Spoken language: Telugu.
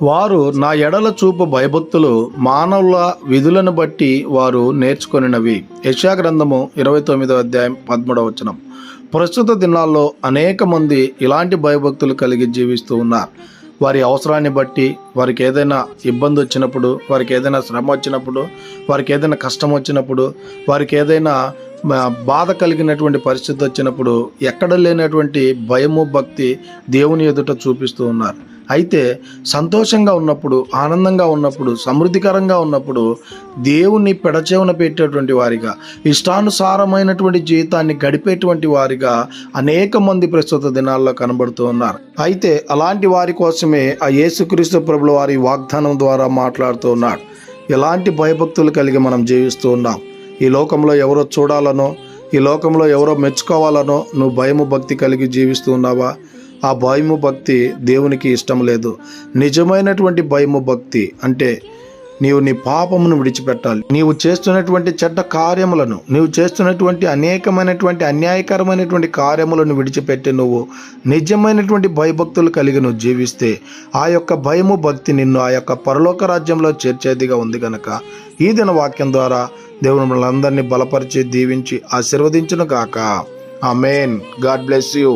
వారు నా ఎడల చూపు భయభక్తులు మానవుల విధులను బట్టి వారు నేర్చుకొనినవి. యెషయా గ్రంథము 29వ అధ్యాయం 13వ వచనం. ప్రస్తుత దినాల్లో అనేక మంది ఇలాంటి భయభక్తులు కలిగి జీవిస్తూ ఉన్నారు. వారి అవసరాన్ని బట్టి, వారికి ఏదైనా ఇబ్బంది వచ్చినప్పుడు, వారికి ఏదైనా శ్రమ వచ్చినప్పుడు, వారికి ఏదైనా కష్టం వచ్చినప్పుడు, వారికి ఏదైనా బాధ కలిగినటువంటి పరిస్థితి వచ్చినప్పుడు ఎక్కడ లేనటువంటి భయము భక్తి దేవుని ఎదుట చూపిస్తూ ఉన్నారు. అయితే సంతోషంగా ఉన్నప్పుడు, ఆనందంగా ఉన్నప్పుడు, సమృద్ధికరంగా ఉన్నప్పుడు దేవుని పెడచెవున పెట్టేటువంటి వారిగా, ఇష్టానుసారమైనటువంటి జీవితాన్ని గడిపేటువంటి వారిగా అనేక మంది ప్రస్తుత దినాల్లో కనబడుతూ ఉన్నారు. అయితే అలాంటి వారి కోసమే ఆ యేసుక్రీస్తు ప్రభుల వారి వాగ్దానం ద్వారా మాట్లాడుతూ ఉన్నాడు. ఎలాంటి భయభక్తులు కలిగి మనం జీవిస్తూ ఉన్నాం. ఈ లోకంలో ఎవరో చూడాలనో, ఈ లోకంలో ఎవరో మెచ్చుకోవాలనో నువ్వు భయము భక్తి కలిగి జీవిస్తూ ఉన్నావా? ఆ భయము భక్తి దేవునికి ఇష్టం లేదు. నిజమైనటువంటి భయము భక్తి అంటే నీవు నీ పాపమును విడిచిపెట్టాలి. నీవు చేస్తున్నటువంటి చెడ్డ కార్యములను, నీవు చేస్తున్నటువంటి అనేకమైనటువంటి అన్యాయకరమైనటువంటి కార్యములను విడిచిపెట్టి నువ్వు నిజమైనటువంటి భయభక్తులు కలిగి నువ్వు జీవిస్తే ఆ యొక్క భయము భక్తి నిన్ను ఆ యొక్క పరలోక రాజ్యంలో చేర్చేదిగా ఉంది కనుక ఈ దిన వాక్యం ద్వారా దేవుని మనల్ని అందరినీ బలపరిచి దీవించి ఆశీర్వదించును గాక. ఆమేన్. God bless you.